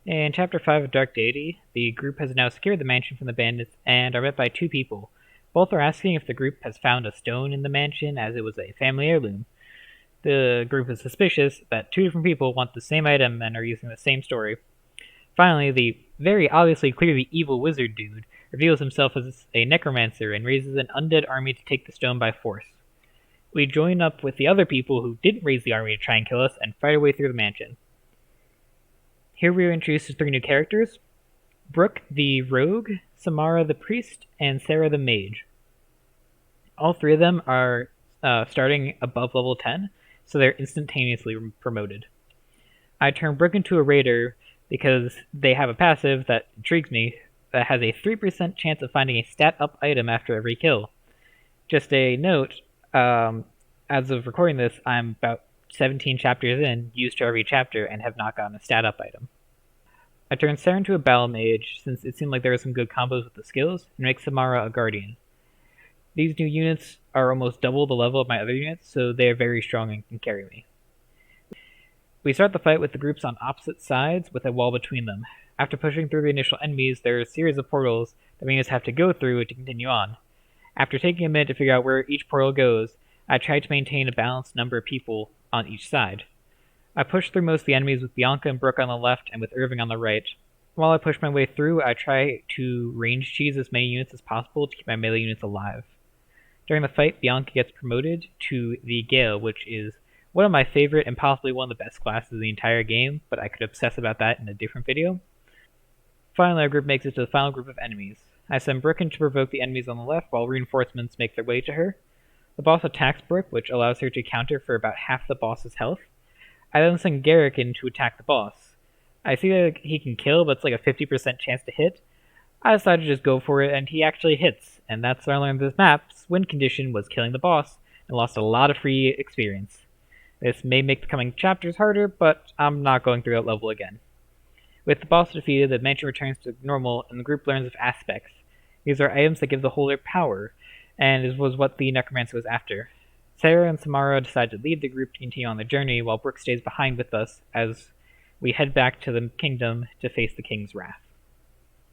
In Chapter 5 of Dark Deity, the group has now secured the mansion from the bandits and are met by two people. Both are asking if the group has found a stone in the mansion, as it was a family heirloom. The group is suspicious that two different people want the same item and are using the same story. Finally, the very obviously clearly evil wizard dude reveals himself as a necromancer and raises an undead army to take the stone by force. We join up with the other people who didn't raise the army to try and kill us and fight our way through the mansion. Here we are introduced to three new characters: Brooke the rogue, Samara the priest, and Sarah the mage. All three of them are starting above level 10, so they're instantaneously promoted. I turn Brooke into a raider because they have a passive that intrigues me that has a 3% chance of finding a stat up item after every kill. Just a note, as of recording this, I'm about 17 chapters in, used to every chapter, and have not gotten a stat up item. I turned Sarah into a battle mage since it seemed like there were some good combos with the skills, and make Samara a guardian. These new units are almost double the level of my other units, so they are very strong and can carry me. We start the fight with the groups on opposite sides with a wall between them. After pushing through the initial enemies, there are a series of portals that units have to go through to continue on. After taking a minute to figure out where each portal goes, I try to maintain a balanced number of people on each side. I push through most of the enemies with Bianca and Brooke on the left and with Irving on the right. While I push my way through, I try to range cheese as many units as possible to keep my melee units alive. During the fight, Bianca gets promoted to the Gale, which is one of my favorite and possibly one of the best classes in the entire game, but I could obsess about that in a different video. Finally, our group makes it to the final group of enemies. I send Brooke in to provoke the enemies on the left while reinforcements make their way to her. The boss attacks Brooke, which allows her to counter for about half the boss's health. I then send Garrick in to attack the boss. I see that he can kill, but it's like a 50% chance to hit. I decided to just go for it, and he actually hits, and that's when I learned this map's win condition was killing the boss, and lost a lot of free experience. This may make the coming chapters harder, but I'm not going through that level again. With the boss defeated, the mansion returns to normal, and the group learns of aspects. These are items that give the holder power, and it was what the necromancer was after. Sarah and Samara decide to leave the group to continue on the journey, while Brooke stays behind with us as we head back to the kingdom to face the king's wrath.